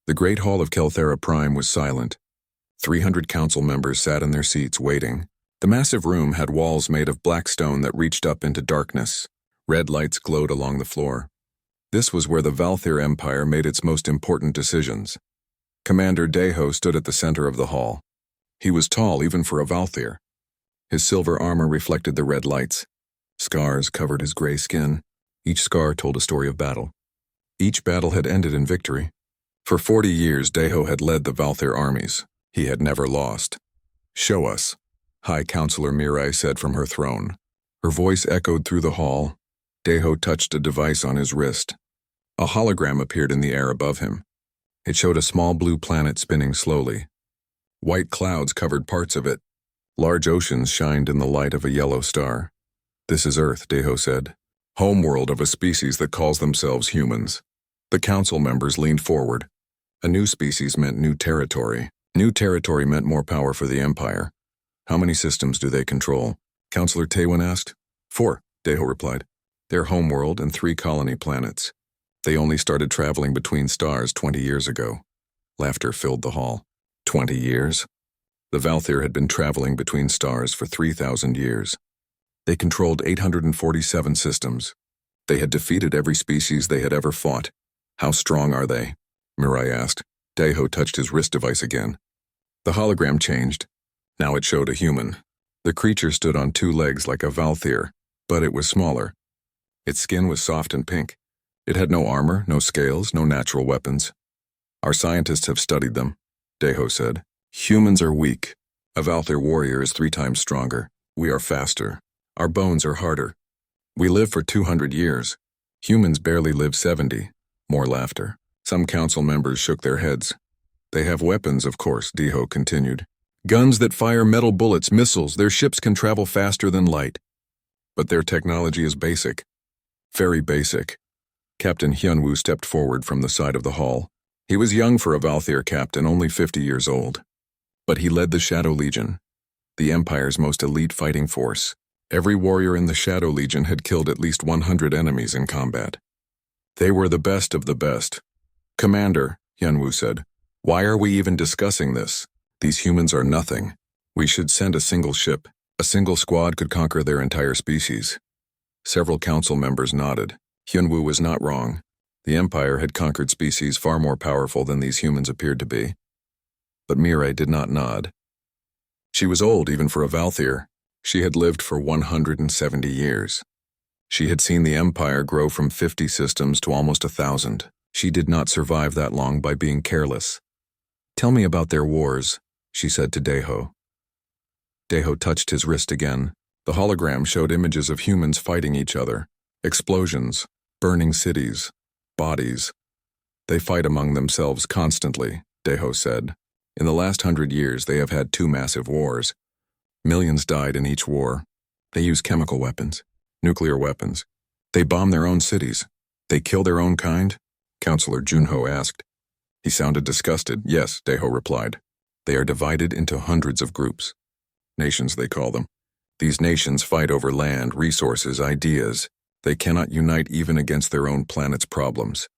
The great hall of Kelthera Prime was silent. 300 council members sat in their seats waiting. The massive room had walls made of black stone that reached up into darkness. Red lights glowed along the floor. This was where the Valthyr Empire made its most important decisions. Commander Deho stood at the center of the hall. He was tall even for a Valthyr. His silver armor reflected the red lights. Scars covered his gray skin. Each scar told a story of battle. Each battle had ended in victory. For 40 years, Deho had led the Valthyr armies. He had never lost. "Show us," High Counselor Mirai said from her throne. Her voice echoed through the hall. Deho touched a device on his wrist. A hologram appeared in the air above him. It showed a small blue planet spinning slowly. White clouds covered parts of it. Large oceans shined in the light of a yellow star. "This is Earth," Deho said. "Homeworld of a species that calls themselves humans." The council members leaned forward. A new species meant new territory. New territory meant more power for the Empire. "How many systems do they control?" Counselor Taewon asked. 4, Deho replied. Their homeworld and 3 colony planets. They only started traveling between stars 20 years ago. Laughter filled the hall. 20 years? The Valthyr had been traveling between stars for 3,000 years. They controlled 847 systems. They had defeated every species they had ever fought. "How strong are they?" Mirai asked. Deho touched his wrist device again. The hologram changed. Now it showed a human. The creature stood on 2 legs like a Valthyr, but it was smaller. Its skin was soft and pink. It had no armor, no scales, no natural weapons. "Our scientists have studied them," Deho said. "Humans are weak. A Valthyr warrior is 3 times stronger. We are faster. Our bones are harder. We live for 200 years. Humans barely live 70. More laughter. Some council members shook their heads. "They have weapons, of course," Deho continued. "Guns that fire metal bullets, missiles. Their ships can travel faster than light. But their technology is basic. Very basic." Captain Hyunwoo stepped forward from the side of the hall. He was young for a Valthyr captain, only 50 years old. But he led the Shadow Legion, the Empire's most elite fighting force. Every warrior in the Shadow Legion had killed at least 100 enemies in combat. They were the best of the best. "Commander," Hyunwoo said, "why are we even discussing this? These humans are nothing. We should send a single ship. A single squad could conquer their entire species." Several council members nodded. Hyunwoo was not wrong. The Empire had conquered species far more powerful than these humans appeared to be. But Mirai did not nod. She was old even for a Valthyr. She had lived for 170 years. She had seen the Empire grow from 50 systems to almost 1,000. She did not survive that long by being careless. "Tell me about their wars," she said to Deho. Deho touched his wrist again. The hologram showed images of humans fighting each other. Explosions, burning cities, bodies. "They fight among themselves constantly," Deho said. "In the last 100 years, they have had 2 massive wars. Millions died in each war. They use chemical weapons, nuclear weapons. They bomb their own cities. They kill their own kind?" Counselor Junho asked. He sounded disgusted. "Yes," Deho replied. "They are divided into hundreds of groups. Nations, they call them. These nations fight over land, resources, ideas. They cannot unite even against their own planet's problems.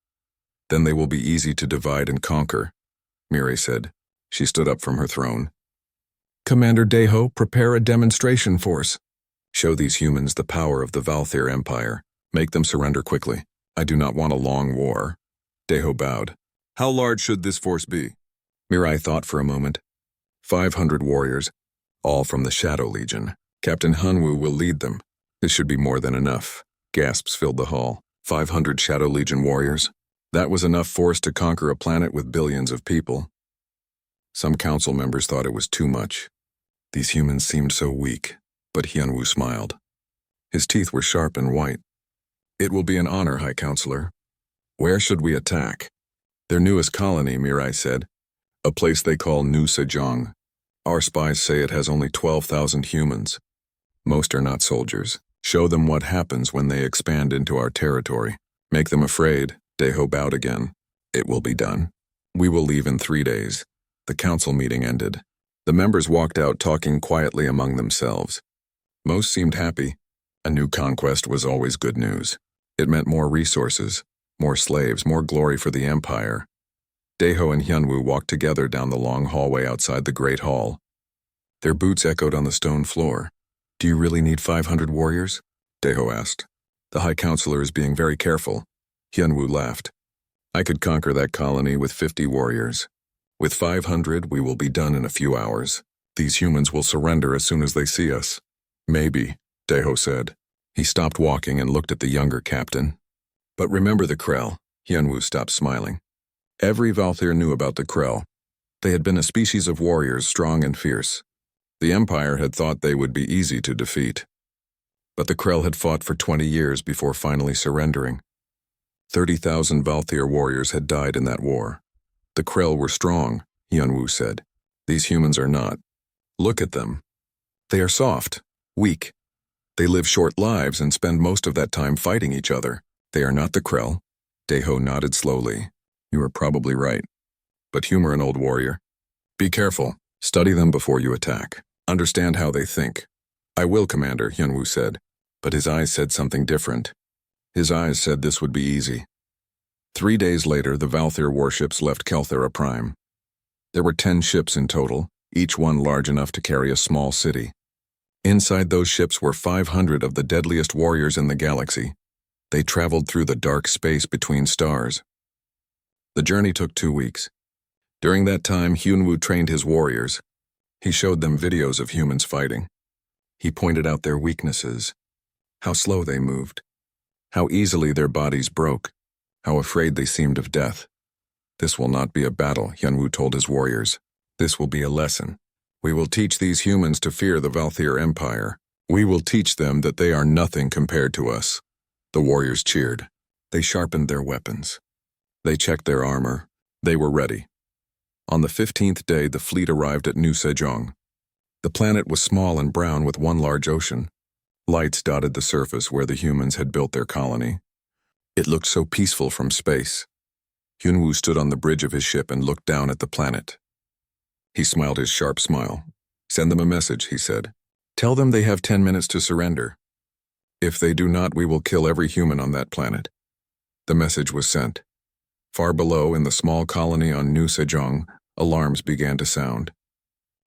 Then they will be easy to divide and conquer," Mirai said. She stood up from her throne. "Commander Deho, prepare a demonstration force. Show these humans the power of the Valthyr Empire. Make them surrender quickly. I do not want a long war." Deho bowed. "How large should this force be?" Mirai thought for a moment. 500 warriors, all from the Shadow Legion. Captain Hyunwoo will lead them. This should be more than enough. Gasps filled the hall. 500 Shadow Legion warriors. That was enough force to conquer a planet with billions of people. Some council members thought it was too much. These humans seemed so weak, but Hyunwoo smiled. His teeth were sharp and white. "It will be an honor, High Counselor. Where should we attack?" "Their newest colony," Mirai said. "A place they call New Sejong. Our spies say it has only 12,000 humans. Most are not soldiers. Show them what happens when they expand into our territory. Make them afraid." Deho bowed again. "It will be done. We will leave in 3 days." The council meeting ended. The members walked out talking quietly among themselves. Most seemed happy. A new conquest was always good news. It meant more resources, more slaves, more glory for the Empire. Daeho and Hyunwoo walked together down the long hallway outside the Great Hall. Their boots echoed on the stone floor. "Do you really need 500 warriors?" Daeho asked. "The High Counselor is being very careful." Hyunwoo laughed. "I could conquer that colony with 50 warriors. With 500, we will be done in a few hours. These humans will surrender as soon as they see us." "Maybe," Daeho said. He stopped walking and looked at the younger captain. "But remember the Krell." Hyunwoo stopped smiling. Every Valthyr knew about the Krell. They had been a species of warriors, strong and fierce. The Empire had thought they would be easy to defeat. But the Krell had fought for 20 years before finally surrendering. 30,000 Valthyr warriors had died in that war. "The Krell were strong," Hyunwoo said. "These humans are not. Look at them. They are soft, weak. They live short lives and spend most of that time fighting each other. They are not the Krell." Daeho nodded slowly. "You are probably right. But humor an old warrior. Be careful. Study them before you attack. Understand how they think." "I will, Commander," Hyunwoo said. But his eyes said something different. His eyes said this would be easy. 3 days later, the Valthyr warships left Kelthera Prime. There were 10 ships in total, each one large enough to carry a small city. Inside those ships were 500 of the deadliest warriors in the galaxy. They traveled through the dark space between stars. The journey took 2 weeks. During that time, Hyunwoo trained his warriors. He showed them videos of humans fighting. He pointed out their weaknesses, how slow they moved, how easily their bodies broke, how afraid they seemed of death. "This will not be a battle," Hyunwoo told his warriors. "This will be a lesson. We will teach these humans to fear the Valthyr Empire. We will teach them that they are nothing compared to us." The warriors cheered. They sharpened their weapons. They checked their armor. They were ready. On the 15th day, the fleet arrived at New Sejong. The planet was small and brown with one large ocean. Lights dotted the surface where the humans had built their colony. It looked so peaceful from space. Hyunwoo stood on the bridge of his ship and looked down at the planet. He smiled his sharp smile. "Send them a message," he said. "Tell them they have 10 minutes to surrender. If they do not, we will kill every human on that planet." The message was sent. Far below, in the small colony on New Sejong, alarms began to sound.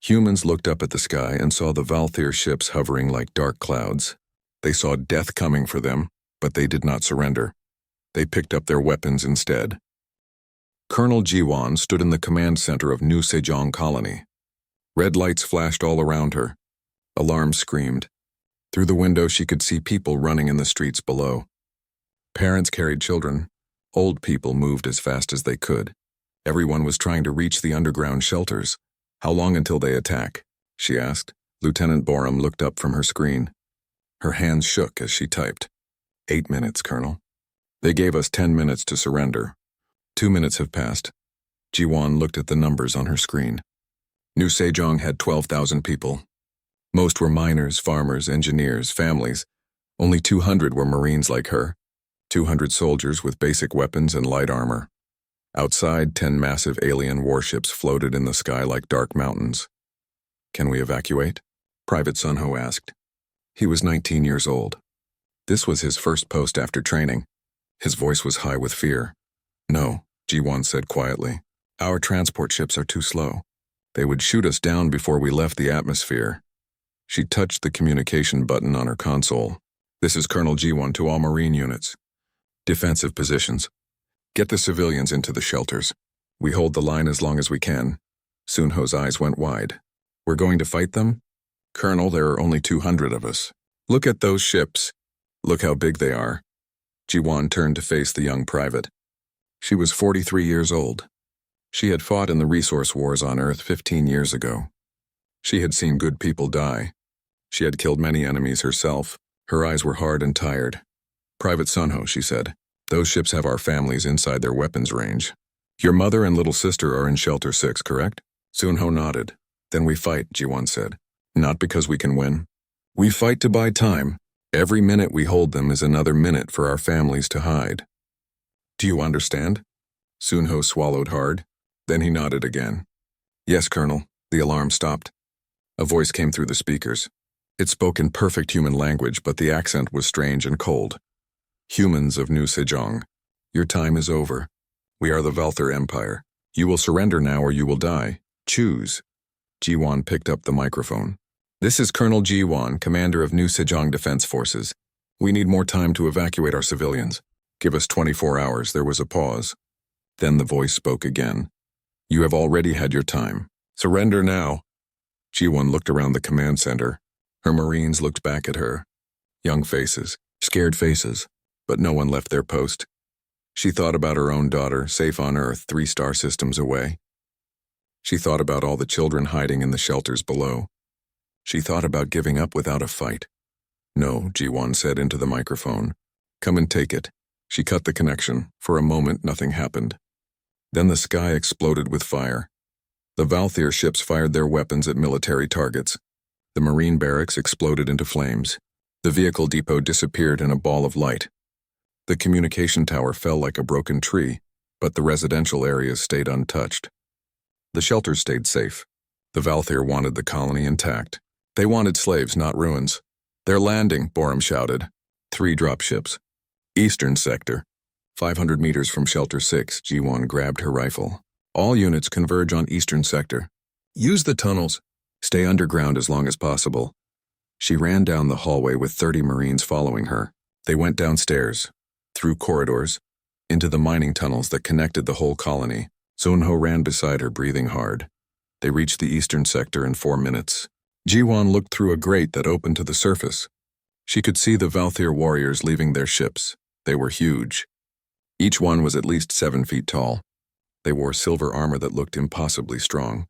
Humans looked up at the sky and saw the Valthyr ships hovering like dark clouds. They saw death coming for them, but they did not surrender. They picked up their weapons instead. Colonel Jiwon stood in the command center of New Sejong Colony. Red lights flashed all around her. Alarms screamed. Through the window she could see people running in the streets below. Parents carried children. Old people moved as fast as they could. Everyone was trying to reach the underground shelters. "How long until they attack?" she asked. Lieutenant Borum looked up from her screen. Her hands shook as she typed. 8 minutes, Colonel. They gave us 10 minutes to surrender. 2 minutes have passed. Jiwon looked at the numbers on her screen. New Sejong had 12,000 people. Most were miners, farmers, engineers, families. Only 200 were Marines like her. 200 soldiers with basic weapons and light armor. Outside, 10 massive alien warships floated in the sky like dark mountains. "Can we evacuate?" Private Sunho asked. He was 19 years old. This was his first post after training. His voice was high with fear. "No," Jiwon said quietly. "Our transport ships are too slow. They would shoot us down before we left the atmosphere." She touched the communication button on her console. "This is Colonel Jiwon to all Marine units. Defensive positions. Get the civilians into the shelters. We hold the line as long as we can." Sunho's eyes went wide. "We're going to fight them?" "Colonel, there are only 200 of us. Look at those ships. Look how big they are." Jiwon turned to face the young private. She was 43 years old. She had fought in the resource wars on Earth 15 years ago. She had seen good people die. She had killed many enemies herself. Her eyes were hard and tired. "Private Sunho," she said. "Those ships have our families inside their weapons range. Your mother and little sister are in Shelter 6, correct?" Sunho nodded. "Then we fight," Jiwon said. "Not because we can win. We fight to buy time. Every minute we hold them is another minute for our families to hide." "Do you understand?" Sunho swallowed hard. Then he nodded again. "Yes, Colonel." The alarm stopped. A voice came through the speakers. It spoke in perfect human language, but the accent was strange and cold. "Humans of New Sejong, your time is over. We are the Valthyr Empire. You will surrender now or you will die. Choose. Jiwan picked up the microphone. This is Colonel Jiwan, commander of New Sejong Defense Forces. We need more time to evacuate our civilians. Give us 24 hours. There was a pause. Then the voice spoke again. You have already had your time. Surrender now. Jiwan looked around the command center. Her Marines looked back at her. Young faces, scared faces, but no one left their post. She thought about her own daughter, safe on Earth, 3 star systems away. She thought about all the children hiding in the shelters below. She thought about giving up without a fight. No, Jiwan said into the microphone. Come and take it. She cut the connection. For a moment, nothing happened. Then the sky exploded with fire. The Valthyr ships fired their weapons at military targets. The Marine barracks exploded into flames. The vehicle depot disappeared in a ball of light. The communication tower fell like a broken tree, but the residential areas stayed untouched. The shelters stayed safe. The Valthyr wanted the colony intact. They wanted slaves, not ruins. They're landing, Borum shouted. 3 dropships. Eastern sector. 500 meters from Shelter 6, Jiwan grabbed her rifle. All units converge on Eastern sector. Use the tunnels. Stay underground as long as possible. She ran down the hallway with 30 Marines following her. They went downstairs, through corridors, into the mining tunnels that connected the whole colony. Sunho ran beside her, breathing hard. They reached the Eastern sector in 4 minutes. Jiwan looked through a grate that opened to the surface. She could see the Valthyr warriors leaving their ships. They were huge. Each one was at least 7 feet tall. They wore silver armor that looked impossibly strong.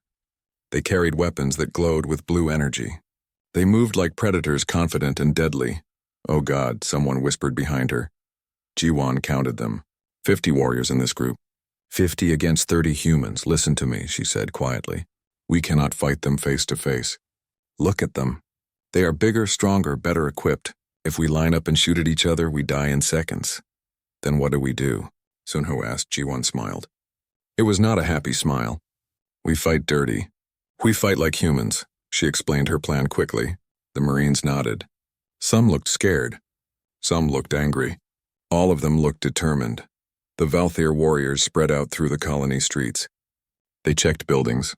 They carried weapons that glowed with blue energy. They moved like predators, confident and deadly. Oh God, someone whispered behind her. Jiwan counted them. 50 warriors in this group. 50 against 30 humans. Listen to me, she said quietly. We cannot fight them face to face. Look at them. They are bigger, stronger, better equipped. If we line up and shoot at each other, we die in seconds. Then what do we do? Sunho asked. Jiwan smiled. It was not a happy smile. We fight dirty. We fight like humans. She explained her plan quickly. The Marines nodded. Some looked scared. Some looked angry. All of them looked determined. The Valthyr warriors spread out through the colony streets. They checked buildings.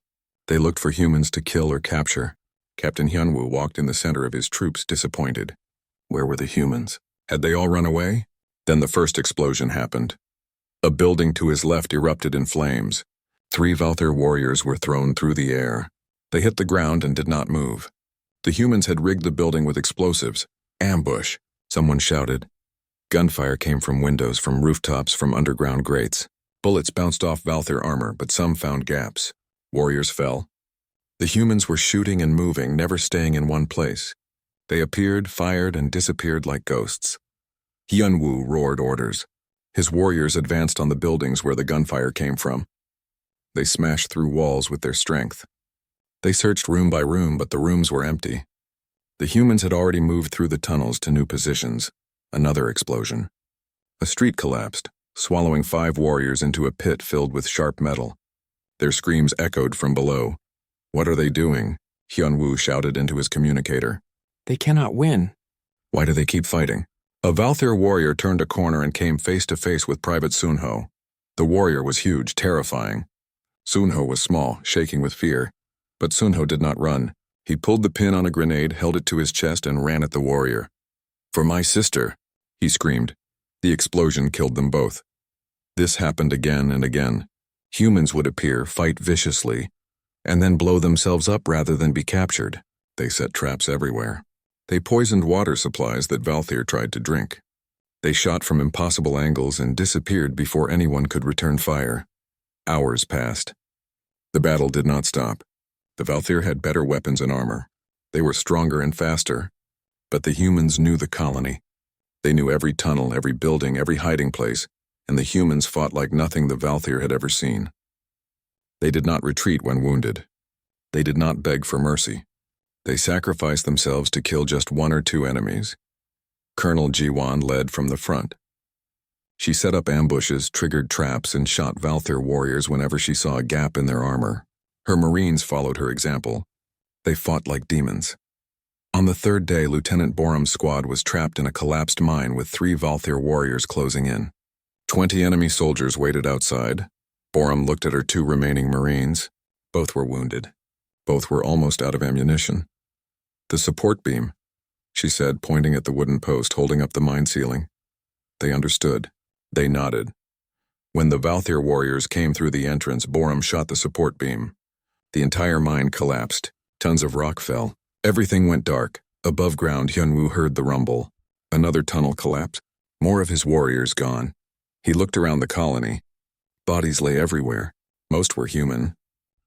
They looked for humans to kill or capture. Captain Hyunwoo walked in the center of his troops, disappointed. Where were the humans? Had they all run away? Then the first explosion happened. A building to his left erupted in flames. 3 Valthyr warriors were thrown through the air. They hit the ground and did not move. The humans had rigged the building with explosives. Ambush, someone shouted. Gunfire came from windows, from rooftops, from underground grates. Bullets bounced off Valthyr armor, but some found gaps. Warriors fell. The humans were shooting and moving, never staying in one place. They appeared, fired, and disappeared like ghosts. Hyunwoo roared orders. His warriors advanced on the buildings where the gunfire came from. They smashed through walls with their strength. They searched room by room, but the rooms were empty. The humans had already moved through the tunnels to new positions. Another explosion. A street collapsed, swallowing 5 warriors into a pit filled with sharp metal. Their screams echoed from below. What are they doing? Hyunwoo shouted into his communicator. They cannot win. Why do they keep fighting? A Valthyr warrior turned a corner and came face to face with Private Sunho. The warrior was huge, terrifying. Sunho was small, shaking with fear. But Sunho did not run. He pulled the pin on a grenade, held it to his chest, and ran at the warrior. For my sister, he screamed. The explosion killed them both. This happened again and again. Humans would appear, fight viciously, and then blow themselves up rather than be captured. They set traps everywhere. They poisoned water supplies that Valthyr tried to drink. They shot from impossible angles and disappeared before anyone could return fire. Hours passed. The battle did not stop. The Valthyr had better weapons and armor. They were stronger and faster. But the humans knew the colony. They knew every tunnel, every building, every hiding place, and the humans fought like nothing the Valthyr had ever seen. They did not retreat when wounded. They did not beg for mercy. They sacrificed themselves to kill just 1 or 2 enemies. Colonel Jiwan led from the front. She set up ambushes, triggered traps, and shot Valthyr warriors whenever she saw a gap in their armor. Her Marines followed her example. They fought like demons. On the 3rd day, Lieutenant Borum's squad was trapped in a collapsed mine with 3 Valthyr warriors closing in. 20 enemy soldiers waited outside. Borum looked at her two remaining Marines. Both were wounded. Both were almost out of ammunition. "The support beam," she said, pointing at the wooden post holding up the mine ceiling. They understood. They nodded. When the Valthyr warriors came through the entrance, Borum shot the support beam. The entire mine collapsed. Tons of rock fell. Everything went dark. Above ground, Hyunwoo heard the rumble. Another tunnel collapsed. More of his warriors gone. He looked around the colony. Bodies lay everywhere. Most were human.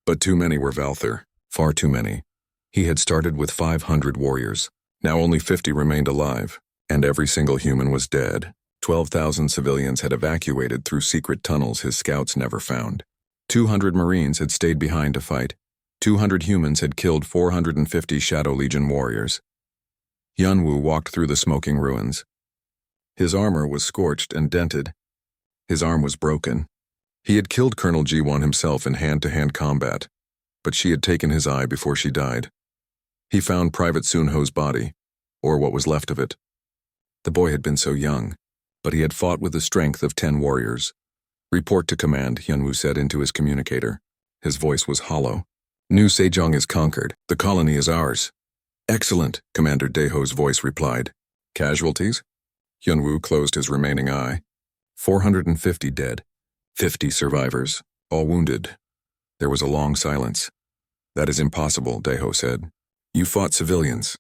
But too many were Valthyr. Far too many. He had started with 500 warriors. Now only 50 remained alive. And every single human was dead. 12,000 civilians had evacuated through secret tunnels his scouts never found. 200 Marines had stayed behind to fight. 200 humans had killed 450 Shadow Legion warriors. Hyunwoo walked through the smoking ruins. His armor was scorched and dented. His arm was broken. He had killed Colonel Ji-won himself in hand-to-hand combat, but she had taken his eye before she died. He found Private Sunho's body, or what was left of it. The boy had been so young, but he had fought with the strength of 10 warriors. "Report to command," Hyunwoo said into his communicator. His voice was hollow. "New Sejong is conquered. The colony is ours." "Excellent," Commander Daeho's voice replied. "Casualties?" Hyunwoo closed his remaining eye. 450 dead. 50 survivors, all wounded. There was a long silence. "That is impossible," Daeho said. "You fought civilians.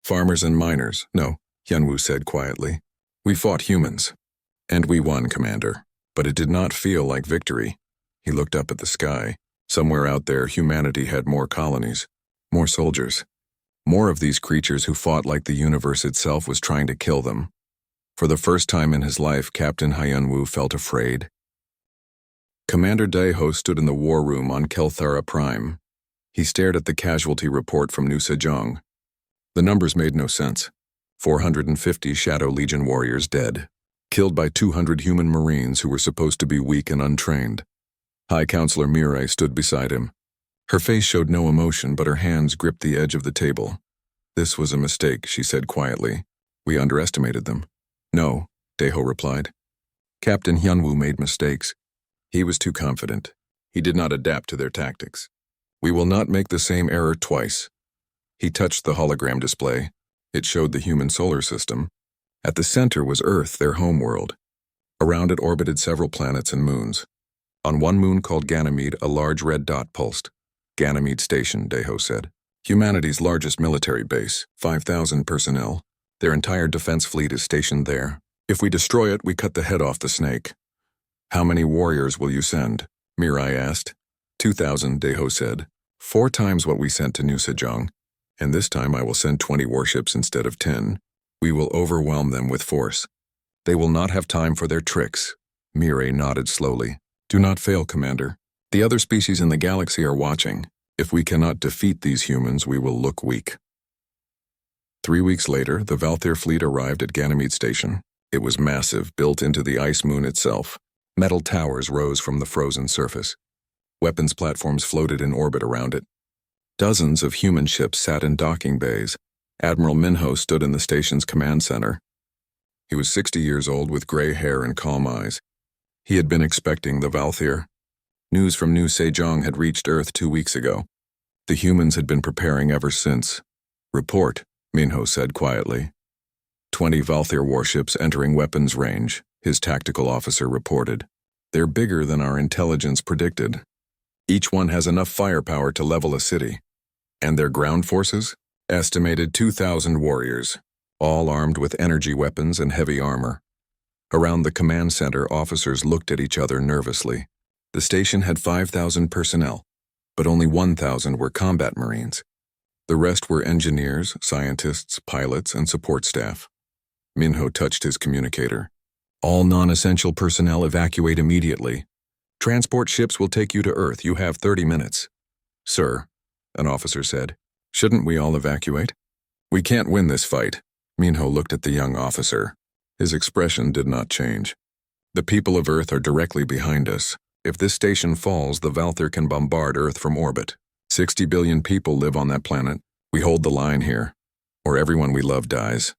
Farmers and miners." "No," Hyunwoo said quietly. "We fought humans. And we won, Commander. But it did not feel like victory." He looked up at the sky. Somewhere out there, humanity had more colonies, more soldiers. More of these creatures who fought like the universe itself was trying to kill them. For the first time in his life, Captain Hyunwoo felt afraid. Commander Daeho stood in the war room on Kelthara Prime. He stared at the casualty report from New Sejong. The numbers made no sense. 450 Shadow Legion warriors dead, killed by 200 human Marines who were supposed to be weak and untrained. High Counselor Mirai stood beside him. Her face showed no emotion, but her hands gripped the edge of the table. "This was a mistake," she said quietly. "We underestimated them." "No," Daeho replied. "Captain Hyunwoo made mistakes. He was too confident. He did not adapt to their tactics. We will not make the same error twice." He touched the hologram display. It showed the human solar system. At the center was Earth, their homeworld. Around it orbited several planets and moons. On one moon called Ganymede, a large red dot pulsed. "Ganymede Station," Daeho said. "Humanity's largest military base, 5,000 personnel. Their entire defense fleet is stationed there. If we destroy it, we cut the head off the snake." "How many warriors will you send?" Mirai asked. 2,000, Daeho said. 4 times what we sent to New Sejong. And this time I will send 20 warships instead of 10. We will overwhelm them with force. They will not have time for their tricks. Mirai nodded slowly. "Do not fail, Commander. The other species in the galaxy are watching. If we cannot defeat these humans, we will look weak." 3 weeks later, the Valthyr fleet arrived at Ganymede Station. It was massive, built into the ice moon itself. Metal towers rose from the frozen surface. Weapons platforms floated in orbit around it. Dozens of human ships sat in docking bays. Admiral Minho stood in the station's command center. He was 60 years old with gray hair and calm eyes. He had been expecting the Valthyr. News from New Sejong had reached Earth 2 weeks ago. The humans had been preparing ever since. "Report," Minho said quietly. 20 Valthyr warships entering weapons range, his tactical officer reported. "They're bigger than our intelligence predicted. Each one has enough firepower to level a city. And their ground forces? Estimated 2,000 warriors, all armed with energy weapons and heavy armor." Around the command center, officers looked at each other nervously. The station had 5,000 personnel, but only 1,000 were combat marines. The rest were engineers, scientists, pilots, and support staff. Minho touched his communicator. "All non-essential personnel evacuate immediately. Transport ships will take you to Earth. You have 30 minutes. "Sir," an officer said, "shouldn't we all evacuate?" "We can't win this fight." Minho looked at the young officer. His expression did not change. "The people of Earth are directly behind us. If this station falls, the Valthyr can bombard Earth from orbit. 60 billion people live on that planet. We hold the line here, or everyone we love dies."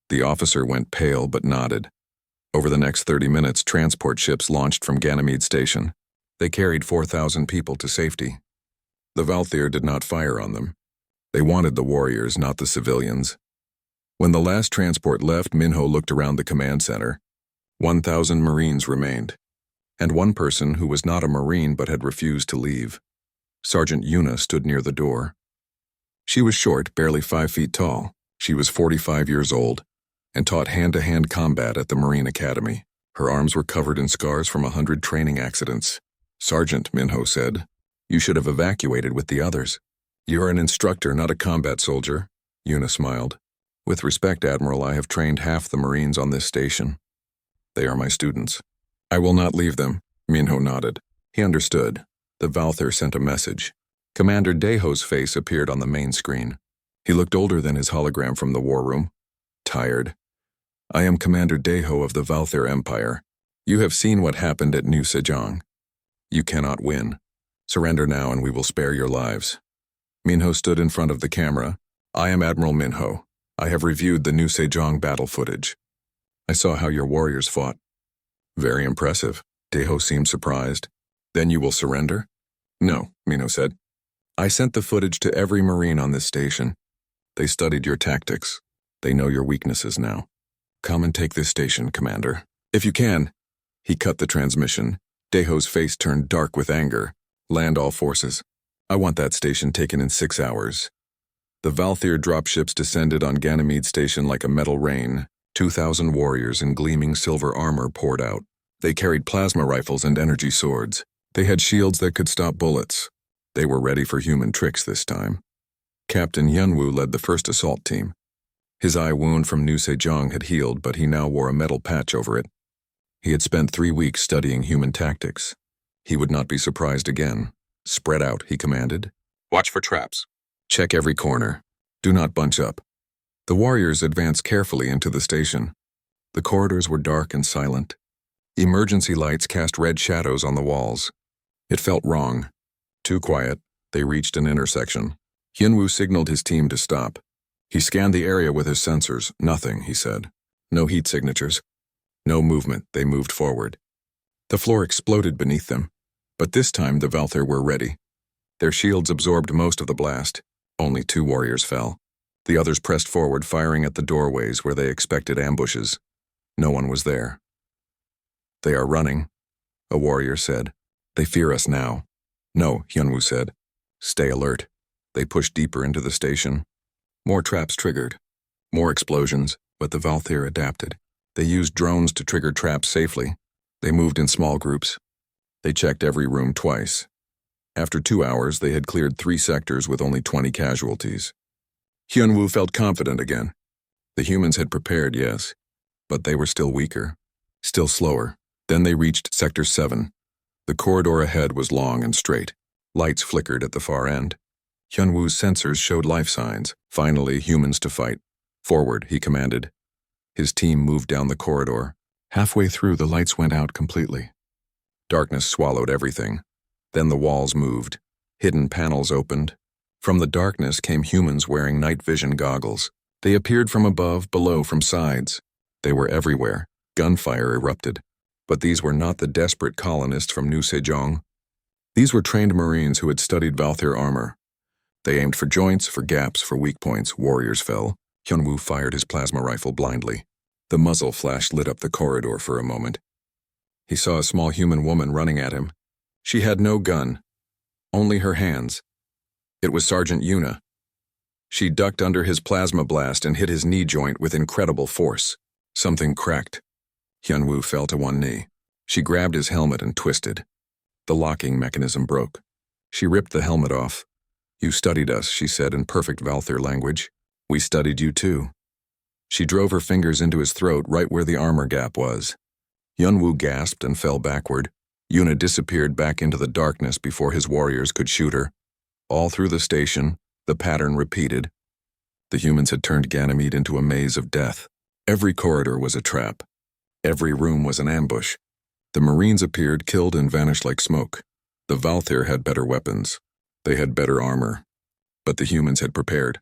The officer went pale but nodded. Over the next 30 minutes, transport ships launched from Ganymede Station. They carried 4,000 people to safety. The Valthyr did not fire on them. They wanted the warriors, not the civilians. When the last transport left, Minho looked around the command center. 1,000 Marines remained, and one person who was not a Marine but had refused to leave. Sergeant Yuna stood near the door. She was short, barely 5 feet tall. She was 45 years old and taught hand-to-hand combat at the Marine Academy. Her arms were covered in scars from 100 training accidents. "Sergeant," Minho said, "you should have evacuated with the others." "You're an instructor, not a combat soldier," Yuna smiled. "With respect, Admiral, I have trained half the Marines on this station. They are my students. I will not leave them." Minho nodded. He understood. The Valthyr sent a message. Commander Deho's face appeared on the main screen. He looked older than his hologram from the war room. Tired. "I am Commander Deho of the Valthyr Empire. You have seen what happened at New Sejong. You cannot win. Surrender now and we will spare your lives." Minho stood in front of the camera. "I am Admiral Minho. I have reviewed the New Sejong battle footage. I saw how your warriors fought." "Very impressive." Deho seemed surprised. "Then you will surrender?" "No," Minho said. "I sent the footage to every Marine on this station. They studied your tactics. They know your weaknesses now. Come and take this station, Commander. If you can." He cut the transmission. Deho's face turned dark with anger. "Land all forces. I want that station taken in 6 hours." The Valthyr dropships descended on Ganymede Station like a metal rain. 2,000 warriors in gleaming silver armor poured out. They carried plasma rifles and energy swords. They had shields that could stop bullets. They were ready for human tricks this time. Captain Yunwoo led the first assault team. His eye wound from New Sejong had healed, but he now wore a metal patch over it. He had spent 3 weeks studying human tactics. He would not be surprised again. "Spread out," he commanded. "Watch for traps. Check every corner. Do not bunch up." The warriors advanced carefully into the station. The corridors were dark and silent. Emergency lights cast red shadows on the walls. It felt wrong. Too quiet. They reached an intersection. Hyunwoo signaled his team to stop. He scanned the area with his sensors. "Nothing," he said. "No heat signatures. No movement." They moved forward. The floor exploded beneath them. But this time the Valthyr were ready. Their shields absorbed most of the blast. Only 2 warriors fell. The others pressed forward, firing at the doorways where they expected ambushes. No one was there. "They are running," a warrior said. "They fear us now." "No," Hyunwoo said. "Stay alert." They pushed deeper into the station. More traps triggered. More explosions, but the Valthyr adapted. They used drones to trigger traps safely. They moved in small groups. They checked every room twice. After 2 hours, they had cleared 3 sectors with only 20 casualties. Hyunwoo felt confident again. The humans had prepared, yes, but they were still weaker, still slower. Then they reached Sector 7. The corridor ahead was long and straight. Lights flickered at the far end. Hyunwoo's sensors showed life signs. Finally, humans to fight. "Forward," he commanded. His team moved down the corridor. Halfway through, the lights went out completely. Darkness swallowed everything. Then the walls moved. Hidden panels opened. From the darkness came humans wearing night vision goggles. They appeared from above, below, from sides. They were everywhere. Gunfire erupted. But these were not the desperate colonists from New Sejong. These were trained Marines who had studied Valthyr armor. They aimed for joints, for gaps, for weak points. Warriors fell. Hyunwoo fired his plasma rifle blindly. The muzzle flash lit up the corridor for a moment. He saw a small human woman running at him. She had no gun, only her hands. It was Sergeant Yuna. She ducked under his plasma blast and hit his knee joint with incredible force. Something cracked. Hyunwoo fell to one knee. She grabbed his helmet and twisted. The locking mechanism broke. She ripped the helmet off. "You studied us," she said in perfect Valthyr language. "We studied you too." She drove her fingers into his throat right where the armor gap was. Hyunwoo gasped and fell backward. Yuna disappeared back into the darkness before his warriors could shoot her. All through the station, the pattern repeated. The humans had turned Ganymede into a maze of death. Every corridor was a trap. Every room was an ambush. The Marines appeared, killed, and vanished like smoke. The Valthyr had better weapons. They had better armor. But the humans had prepared.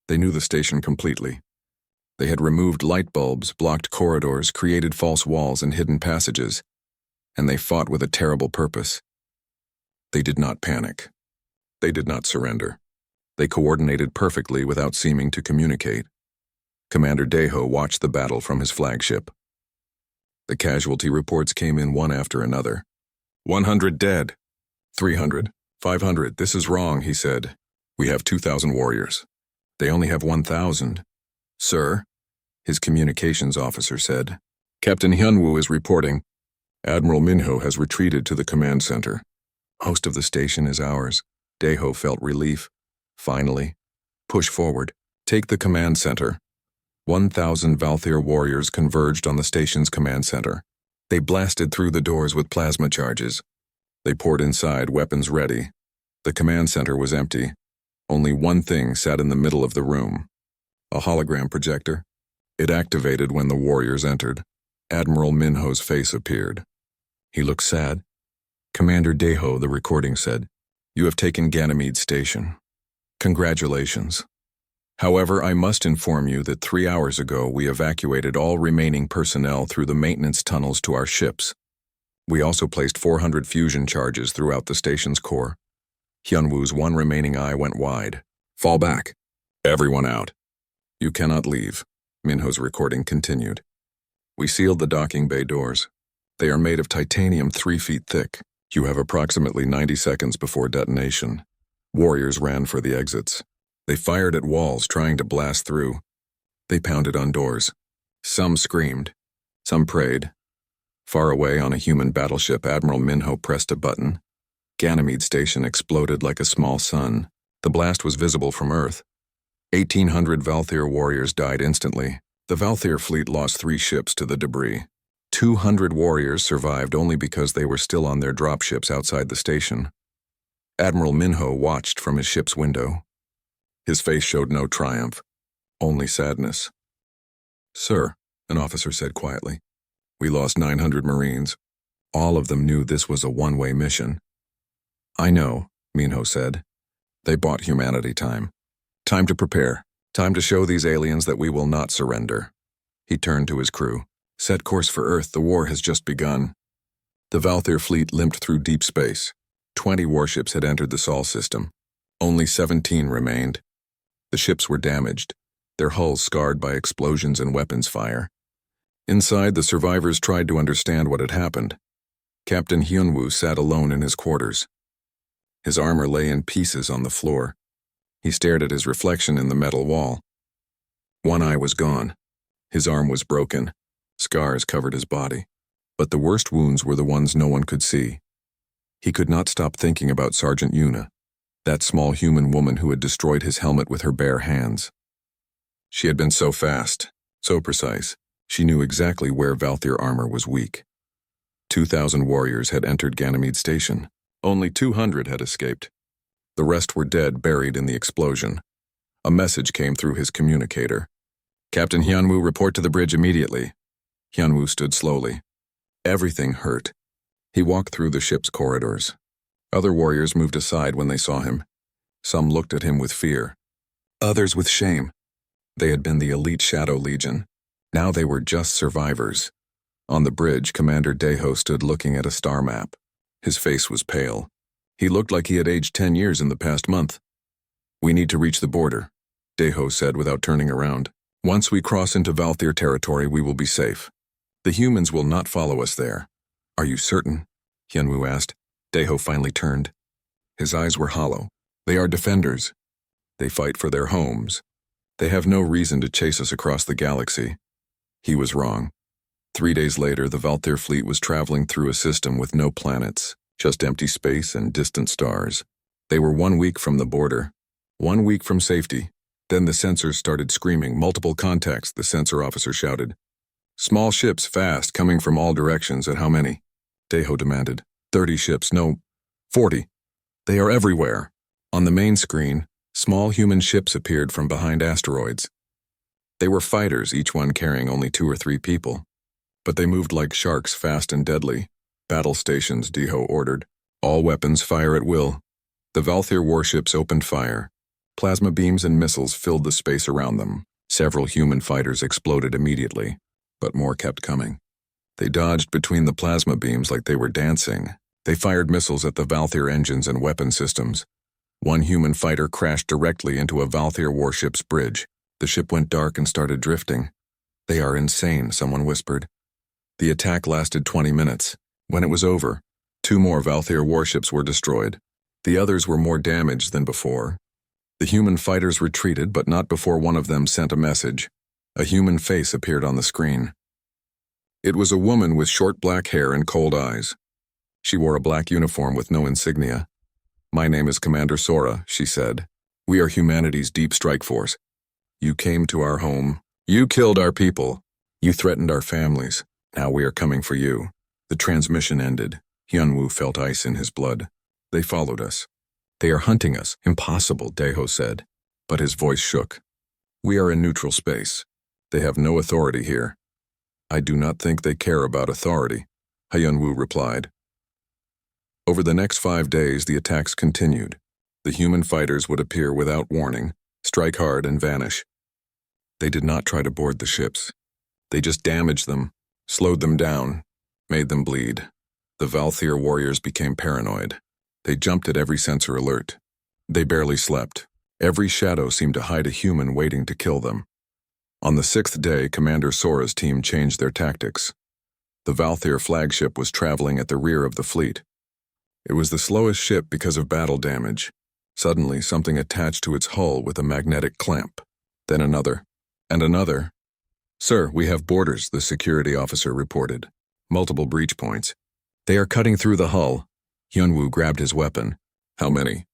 They knew the station completely. They had removed light bulbs, blocked corridors, created false walls and hidden passages. And they fought with a terrible purpose. They did not panic. They did not surrender. They coordinated perfectly without seeming to communicate. Commander Deho watched the battle from his flagship. The casualty reports came in one after another. 100 dead. 300. 500. This is wrong, he said. We have 2,000 warriors. They only have 1,000. Sir, his communications officer said. Captain Hyunwoo is reporting. Admiral Minho has retreated to the command center. Most of the station is ours. Deho felt relief. Finally. Push forward. Take the command center. 1,000 Valthyr warriors converged on the station's command center. They blasted through the doors with plasma charges. They poured inside, weapons ready. The command center was empty. Only one thing sat in the middle of the room. A hologram projector. It activated when the warriors entered. Admiral Minho's face appeared. He looked sad. Commander Deho, the recording said, you have taken Ganymede Station. Congratulations. However, I must inform you that 3 hours ago we evacuated all remaining personnel through the maintenance tunnels to our ships. We also placed 400 fusion charges throughout the station's core. Hyunwoo's one remaining eye went wide. Fall back. Everyone out. You cannot leave. Minho's recording continued. We sealed the docking bay doors. They are made of titanium 3 feet thick. You have approximately 90 seconds before detonation. Warriors ran for the exits. They fired at walls, trying to blast through. They pounded on doors. Some screamed. Some prayed. Far away on a human battleship, Admiral Minho pressed a button. Ganymede Station exploded like a small sun. The blast was visible from Earth. 1,800 Valthyr warriors died instantly. The Valthyr fleet lost 3 ships to the debris. 200 warriors survived only because they were still on their dropships outside the station. Admiral Minho watched from his ship's window. His face showed no triumph, only sadness. Sir, an officer said quietly, we lost 900 Marines. All of them knew this was a one-way mission. I know, Minho said. They bought humanity time. Time to prepare. Time to show these aliens that we will not surrender. He turned to his crew. Set course for Earth, the war has just begun. The Valthyr fleet limped through deep space. 20 warships had entered the Sol system. Only 17 remained. The ships were damaged, their hulls scarred by explosions and weapons fire. Inside, the survivors tried to understand what had happened. Captain Hyunwoo sat alone in his quarters. His armor lay in pieces on the floor. He stared at his reflection in the metal wall. One eye was gone. His arm was broken. Scars covered his body. But the worst wounds were the ones no one could see. He could not stop thinking about Sergeant Yuna, that small human woman who had destroyed his helmet with her bare hands. She had been so fast, so precise. She knew exactly where Valthyr armor was weak. 2,000 warriors had entered Ganymede Station. Only 200 had escaped. The rest were dead, buried in the explosion. A message came through his communicator. Captain Hyunwoo, report to the bridge immediately. Hyunwoo stood slowly. Everything hurt. He walked through the ship's corridors. Other warriors moved aside when they saw him. Some looked at him with fear. Others with shame. They had been the elite Shadow Legion. Now they were just survivors. On the bridge, Commander Deho stood looking at a star map. His face was pale. He looked like he had aged 10 years in the past month. We need to reach the border, Deho said without turning around. Once we cross into Valthyr territory, we will be safe. The humans will not follow us there. Are you certain? Hyunwoo asked. Deho finally turned. His eyes were hollow. They are defenders. They fight for their homes. They have no reason to chase us across the galaxy. He was wrong. 3 days later, the Valthyr fleet was traveling through a system with no planets, just empty space and distant stars. They were 1 week from the border, 1 week from safety. Then the sensors started screaming. Multiple contacts, the sensor officer shouted. Small ships, fast, coming from all directions. At how many? Deho demanded. 30 ships, no, 40. They are everywhere. On the main screen, small human ships appeared from behind asteroids. They were fighters, each one carrying only 2 or 3 people. But they moved like sharks, fast and deadly. Battle stations, Deho ordered. All weapons fire at will. The Valthyr warships opened fire. Plasma beams and missiles filled the space around them. Several human fighters exploded immediately, but more kept coming. They dodged between the plasma beams like they were dancing. They fired missiles at the Valthyr engines and weapon systems. One human fighter crashed directly into a Valthyr warship's bridge. The ship went dark and started drifting. "They are insane," someone whispered. The attack lasted 20 minutes. When it was over, 2 more Valthyr warships were destroyed. The others were more damaged than before. The human fighters retreated, but not before one of them sent a message. A human face appeared on the screen. It was a woman with short black hair and cold eyes. She wore a black uniform with no insignia. "My name is Commander Sora," she said. "We are humanity's deep strike force. You came to our home. You killed our people. You threatened our families. Now we are coming for you." The transmission ended. Hyunwoo felt ice in his blood. "They followed us. They are hunting us." "Impossible," Daeho said, but his voice shook. "We are in neutral space. They have no authority here." "I do not think they care about authority," Hyunwoo replied. Over the next 5 days, the attacks continued. The human fighters would appear without warning, strike hard, and vanish. They did not try to board the ships. They just damaged them, slowed them down, made them bleed. The Valthyr warriors became paranoid. They jumped at every sensor alert. They barely slept. Every shadow seemed to hide a human waiting to kill them. On the 6th day, Commander Sora's team changed their tactics. The Valthyr flagship was traveling at the rear of the fleet. It was the slowest ship because of battle damage. Suddenly, something attached to its hull with a magnetic clamp. Then another, and another. "Sir, we have boarders," the security officer reported. "Multiple breach points. They are cutting through the hull." Hyunwoo grabbed his weapon. "How many?"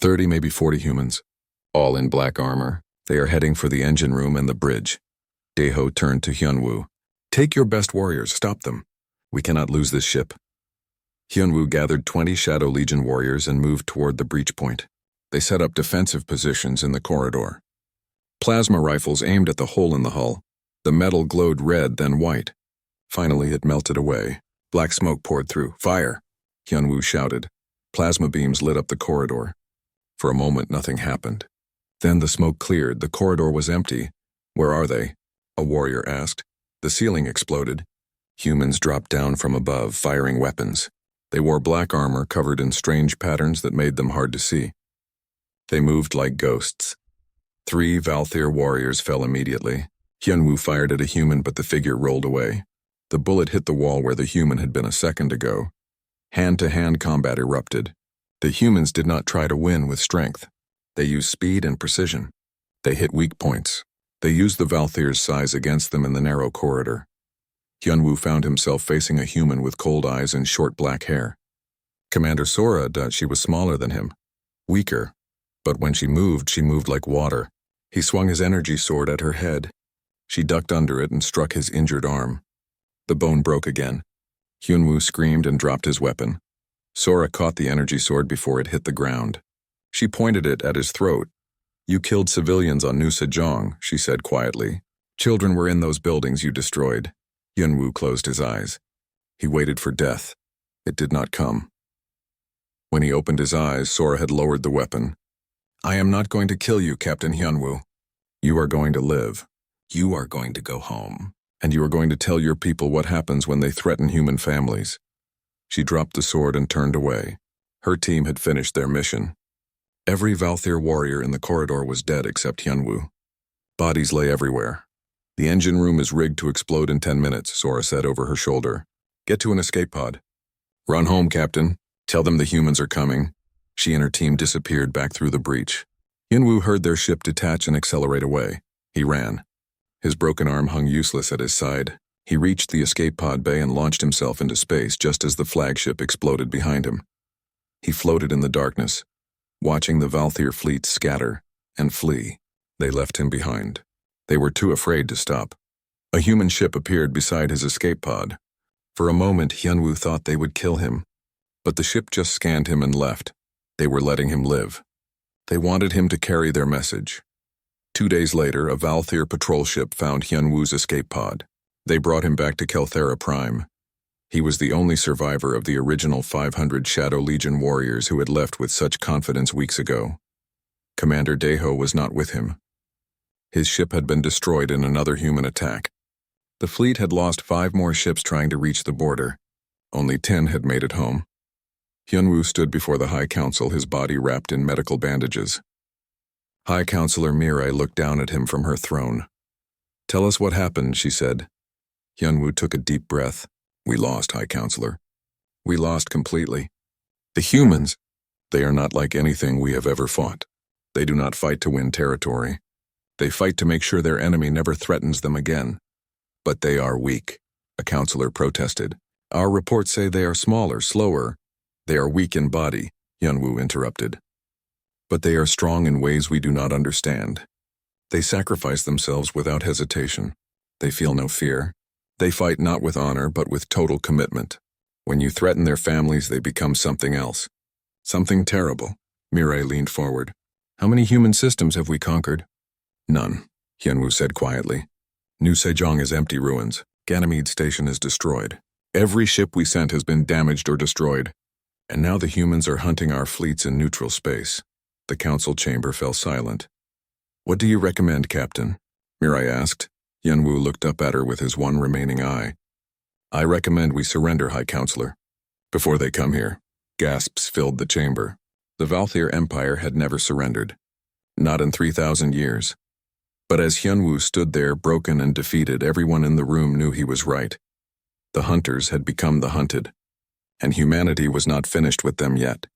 30, maybe 40 humans. All in black armor. They are heading for the engine room and the bridge. Daeho turned to Hyunwoo. "Take your best warriors, stop them. We cannot lose this ship." Hyunwoo gathered 20 Shadow Legion warriors and moved toward the breach point. They set up defensive positions in the corridor. Plasma rifles aimed at the hole in the hull. The metal glowed red, then white. Finally, it melted away. Black smoke poured through. "Fire!" Hyunwoo shouted. Plasma beams lit up the corridor. For a moment, nothing happened. Then the smoke cleared. The corridor was empty. "Where are they?" a warrior asked. The ceiling exploded. Humans dropped down from above, firing weapons. They wore black armor covered in strange patterns that made them hard to see. They moved like ghosts. 3 Valthyr warriors fell immediately. Hyunwoo fired at a human, but the figure rolled away. The bullet hit the wall where the human had been a second ago. Hand-to-hand combat erupted. The humans did not try to win with strength. They used speed and precision. They hit weak points. They used the Valthyr's size against them in the narrow corridor. Hyunwoo found himself facing a human with cold eyes and short black hair. Commander Sora, she was smaller than him. Weaker. But when she moved like water. He swung his energy sword at her head. She ducked under it and struck his injured arm. The bone broke again. Hyunwoo screamed and dropped his weapon. Sora caught the energy sword before it hit the ground. She pointed it at his throat. "You killed civilians on New Sejong," she said quietly. "Children were in those buildings you destroyed." Hyunwoo closed his eyes. He waited for death. It did not come. When he opened his eyes, Sora had lowered the weapon. "I am not going to kill you, Captain Hyunwoo. You are going to live. You are going to go home. And you are going to tell your people what happens when they threaten human families." She dropped the sword and turned away. Her team had finished their mission. Every Valthyr warrior in the corridor was dead except Hyunwoo. Bodies lay everywhere. "The engine room is rigged to explode in 10 minutes, Sora said over her shoulder. "Get to an escape pod." "Run home, Captain. Tell them the humans are coming." She and her team disappeared back through the breach. Hyunwoo heard their ship detach and accelerate away. He ran. His broken arm hung useless at his side. He reached the escape pod bay and launched himself into space just as the flagship exploded behind him. He floated in the darkness, watching the Valthyr fleet scatter and flee. They left him behind. They were too afraid to stop. A human ship appeared beside his escape pod. For a moment, Hyunwoo thought they would kill him. But the ship just scanned him and left. They were letting him live. They wanted him to carry their message. 2 days later, a Valthyr patrol ship found Hyunwoo's escape pod. They brought him back to Kelthera Prime. He was the only survivor of the original 500 Shadow Legion warriors who had left with such confidence weeks ago. Commander Daeho was not with him. His ship had been destroyed in another human attack. The fleet had lost 5 more ships trying to reach the border. Only 10 had made it home. Hyunwoo stood before the High Council, his body wrapped in medical bandages. High Counselor Mirai looked down at him from her throne. "Tell us what happened," she said. Hyunwoo took a deep breath. "We lost, High Counselor. We lost completely. The humans, they are not like anything we have ever fought. They do not fight to win territory. They fight to make sure their enemy never threatens them again. But they are weak," a counselor protested. "Our reports say they are smaller, slower. They are weak in body," Hyunwoo interrupted. "But they are strong in ways we do not understand. They sacrifice themselves without hesitation. They feel no fear. They fight not with honor, but with total commitment. When you threaten their families, they become something else. Something terrible." Mirai leaned forward. "How many human systems have we conquered?" "None," Hyunwoo said quietly. "New Sejong is empty ruins. Ganymede Station is destroyed. Every ship we sent has been damaged or destroyed. And now the humans are hunting our fleets in neutral space." The council chamber fell silent. "What do you recommend, Captain?" Mirai asked. Hyunwoo looked up at her with his one remaining eye. "I recommend we surrender, High Counselor. Before they come here." Gasps filled the chamber. The Valthyr Empire had never surrendered. Not in 3,000 years. But as Hyunwoo stood there, broken and defeated, everyone in the room knew he was right. The hunters had become the hunted, and humanity was not finished with them yet.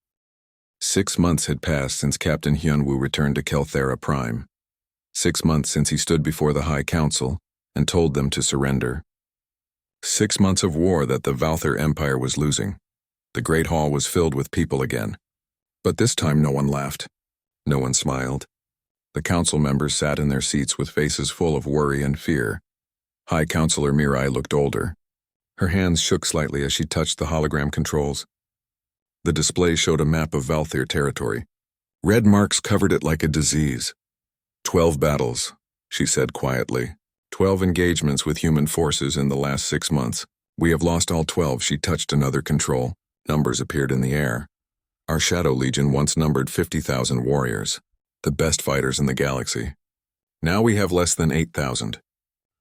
6 months had passed since Captain Hyunwoo returned to Kelthera Prime. 6 months since he stood before the High Council and told them to surrender. 6 months of war that the Valthyr Empire was losing. The Great Hall was filled with people again. But this time no one laughed. No one smiled. The council members sat in their seats with faces full of worry and fear. High Counselor Mirai looked older. Her hands shook slightly as she touched the hologram controls. The display showed a map of Valthyr territory. Red marks covered it like a disease. 12 battles, she said quietly. 12 engagements with human forces in the last 6 months. We have lost all 12. She touched another control. Numbers appeared in the air. Our Shadow Legion once numbered 50,000 warriors, the best fighters in the galaxy. Now we have less than 8,000.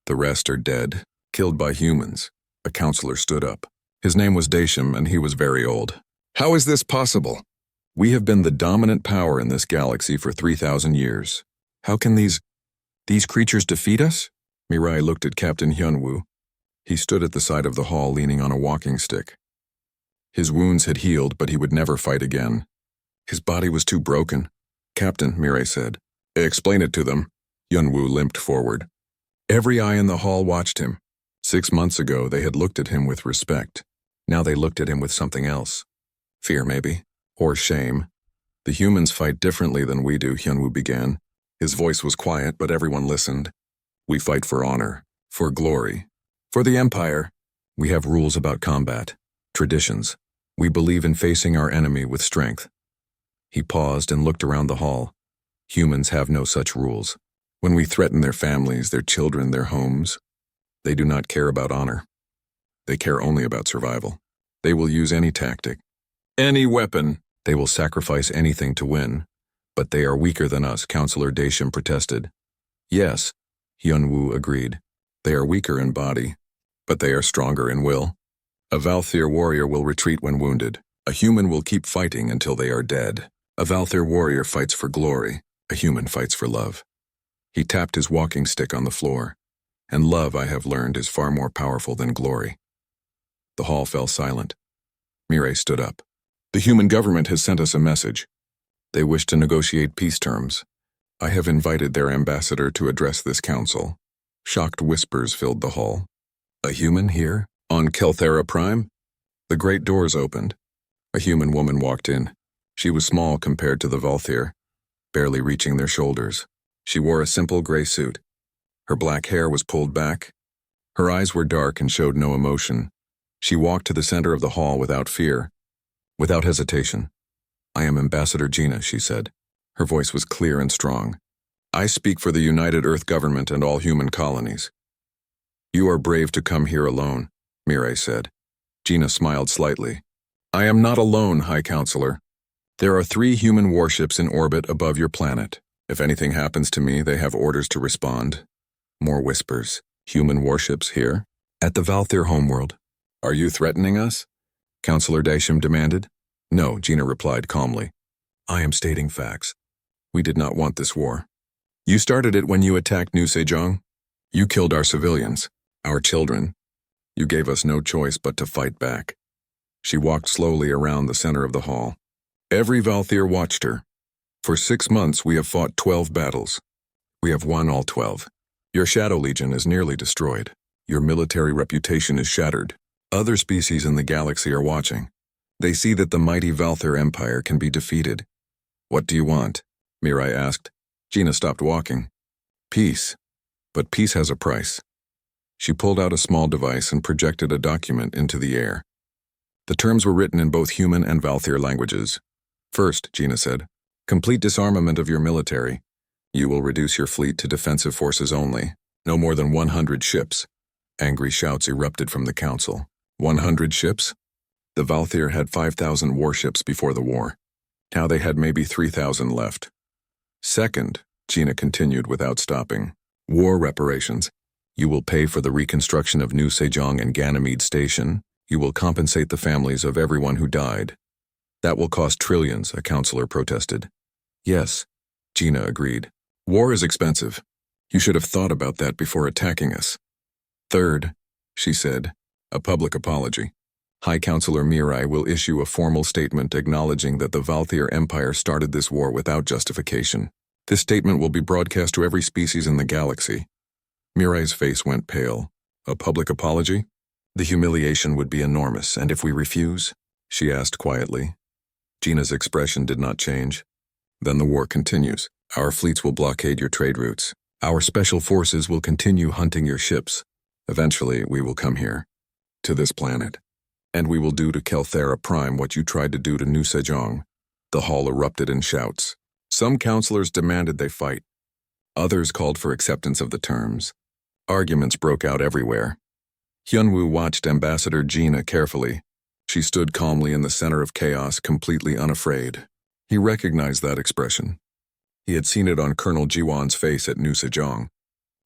The rest are dead, killed by humans. A counselor stood up. His name was Daesham, and he was very old. "How is this possible? We have been the dominant power in this galaxy for 3,000 years. How can these creatures defeat us?" Mirai looked at Captain Hyunwoo. He stood at the side of the hall leaning on a walking stick. His wounds had healed, but he would never fight again. His body was too broken. "Captain," Mirai said. "Explain it to them." Hyunwoo limped forward. Every eye in the hall watched him. 6 months ago, they had looked at him with respect. Now they looked at him with something else. Fear, maybe. Or shame. "The humans fight differently than we do," Hyunwoo began. His voice was quiet, but everyone listened. "We fight for honor, for glory, for the Empire. We have rules about combat, traditions. We believe in facing our enemy with strength." He paused and looked around the hall. Humans have no such rules. When we threaten their families, their children, their homes, they do not care about honor. They care only about survival. They will use any tactic, any weapon. They will sacrifice anything to win. But they are weaker than us, Counselor Daesham protested. "Yes," Hyunwoo agreed. "They are weaker in body, but they are stronger in will. A Valthyr warrior will retreat when wounded. A human will keep fighting until they are dead. A Valthyr warrior fights for glory. A human fights for love." He tapped his walking stick on the floor. "And love, I have learned, is far more powerful than glory." The hall fell silent. Mirai stood up. "The human government has sent us a message. They wish to negotiate peace terms. I have invited their ambassador to address this council." Shocked whispers filled the hall. "A human here? On Kelthera Prime?" The great doors opened. A human woman walked in. She was small compared to the Valthyr, barely reaching their shoulders. She wore a simple gray suit. Her black hair was pulled back. Her eyes were dark and showed no emotion. She walked to the center of the hall without fear, without hesitation. "I am Ambassador Gina," she said. Her voice was clear and strong. "I speak for the United Earth Government and all human colonies." "You are brave to come here alone," Mirai said. Gina smiled slightly. "I am not alone, High Counselor. There are 3 human warships in orbit above your planet. If anything happens to me, they have orders to respond." More whispers. "Human warships here? At the Valthyr homeworld. Are you threatening us?" Counselor Daesham demanded. No, Gina replied calmly. I am stating facts. We did not want this war. You started it when you attacked New Sejong. You killed our civilians, our children. You gave us no choice but to fight back. She walked slowly around the center of the hall. Every Valthyr watched her. For 6 months we have fought 12 battles. We have won all 12. Your Shadow Legion is nearly destroyed. Your military reputation is shattered. Other species in the galaxy are watching. They see that the mighty Valthyr Empire can be defeated. What do you want? Mirai asked. Gina stopped walking. Peace. But peace has a price. She pulled out a small device and projected a document into the air. The terms were written in both human and Valthyr languages. First, Gina said, complete disarmament of your military. You will reduce your fleet to defensive forces only. No more than 100 ships. Angry shouts erupted from the council. 100 ships? The Valthyr had 5,000 warships before the war. Now they had maybe 3,000 left. Second, Gina continued without stopping, war reparations. You will pay for the reconstruction of New Sejong and Ganymede Station. You will compensate the families of everyone who died. That will cost trillions, a counselor protested. Yes, Gina agreed. War is expensive. You should have thought about that before attacking us. Third, she said, a public apology. High Counselor Mirai will issue a formal statement acknowledging that the Valthyr Empire started this war without justification. This statement will be broadcast to every species in the galaxy. Mirai's face went pale. A public apology? The humiliation would be enormous, and if we refuse? She asked quietly. Gina's expression did not change. Then the war continues. Our fleets will blockade your trade routes. Our special forces will continue hunting your ships. Eventually, we will come here, to this planet. And we will do to Kelthera Prime what you tried to do to New Sejong. The hall erupted in shouts. Some counselors demanded they fight. Others called for acceptance of the terms. Arguments broke out everywhere. Hyunwoo watched Ambassador Gina carefully. She stood calmly in the center of chaos, completely unafraid. He recognized that expression. He had seen it on Colonel Jiwon's face at New Sejong,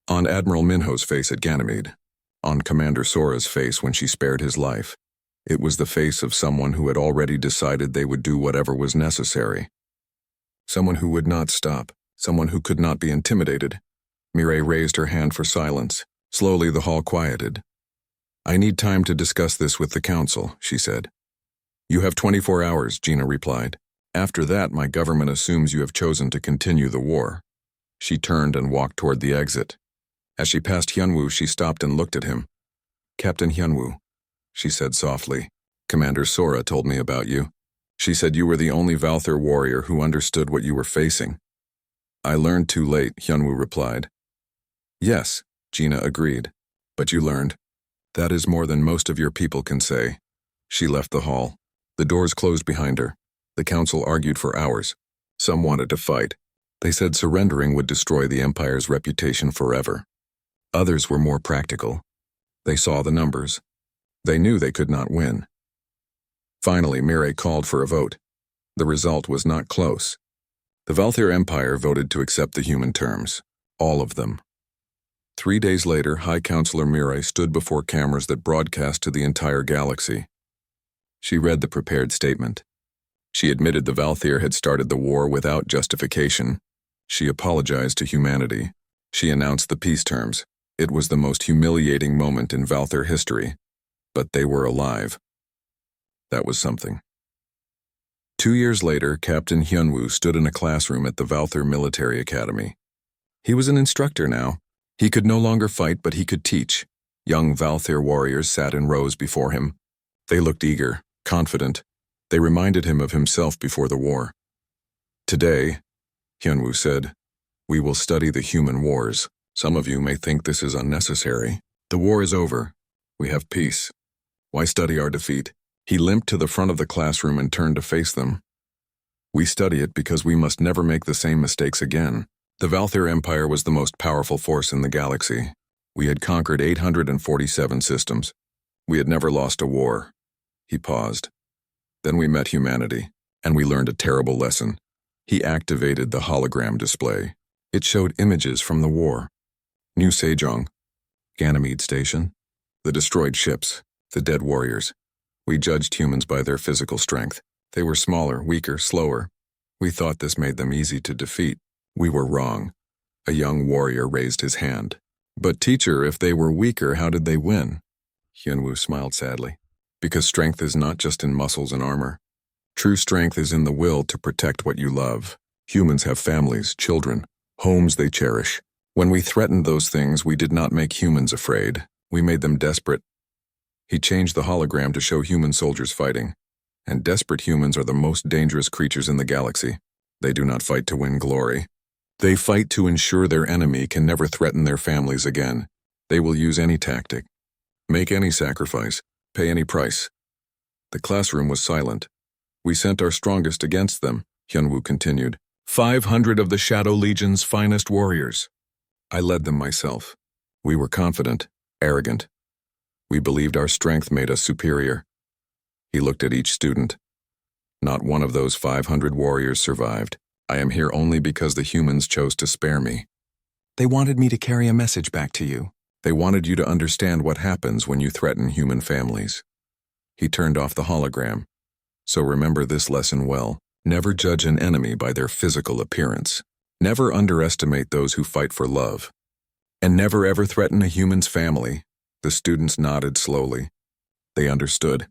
on Admiral Minho's face at Ganymede, on Commander Sora's face when she spared his life. It was the face of someone who had already decided they would do whatever was necessary. Someone who would not stop, someone who could not be intimidated. Mirai raised her hand for silence. Slowly the hall quieted. I need time to discuss this with the council, she said. You have 24 hours, Gina replied. After that, my government assumes you have chosen to continue the war. She turned and walked toward the exit. As she passed Hyunwoo, she stopped and looked at him. Captain Hyunwoo, she said softly. Commander Sora told me about you. She said you were the only Valthyr warrior who understood what you were facing. I learned too late, Hyunwoo replied. Yes, Gina agreed. But you learned. That is more than most of your people can say. She left the hall. The doors closed behind her. The council argued for hours. Some wanted to fight. They said surrendering would destroy the Empire's reputation forever. Others were more practical. They saw the numbers. They knew they could not win. Finally, Mirai called for a vote. The result was not close. The Valthyr Empire voted to accept the human terms. All of them. 3 days later, High Counselor Mirai stood before cameras that broadcast to the entire galaxy. She read the prepared statement. She admitted the Valthyr had started the war without justification. She apologized to humanity. She announced the peace terms. It was the most humiliating moment in Valthyr history. But they were alive. That was something. 2 years later, Captain Hyunwoo stood in a classroom at the Valthyr Military Academy. He was an instructor now. He could no longer fight, but he could teach. Young Valthyr warriors sat in rows before him. They looked eager, confident. They reminded him of himself before the war. Today, Hyunwoo said, we will study the human wars. Some of you may think this is unnecessary. The war is over. We have peace. Why study our defeat? He limped to the front of the classroom and turned to face them. We study it because we must never make the same mistakes again. The Valthyr Empire was the most powerful force in the galaxy. We had conquered 847 systems. We had never lost a war. He paused. Then we met humanity, and we learned a terrible lesson. He activated the hologram display. It showed images from the war. New Sejong, Ganymede Station, the destroyed ships, the dead warriors. We judged humans by their physical strength. They were smaller, weaker, slower. We thought this made them easy to defeat. We were wrong. A young warrior raised his hand. But teacher, if they were weaker, how did they win? Hyunwoo smiled sadly. Because strength is not just in muscles and armor. True strength is in the will to protect what you love. Humans have families, children, homes they cherish. When we threatened those things, we did not make humans afraid. We made them desperate. He changed the hologram to show human soldiers fighting. And desperate humans are the most dangerous creatures in the galaxy. They do not fight to win glory. They fight to ensure their enemy can never threaten their families again. They will use any tactic, make any sacrifice, pay any price. The classroom was silent. We sent our strongest against them, Hyunwoo continued. 500 of the Shadow Legion's finest warriors. I led them myself. We were confident, arrogant. We believed our strength made us superior. He looked at each student. Not one of those 500 warriors survived. I am here only because the humans chose to spare me. They wanted me to carry a message back to you. They wanted you to understand what happens when you threaten human families. He turned off the hologram. So remember this lesson well. Never judge an enemy by their physical appearance. Never underestimate those who fight for love. And never ever threaten a human's family. The students nodded slowly. They understood.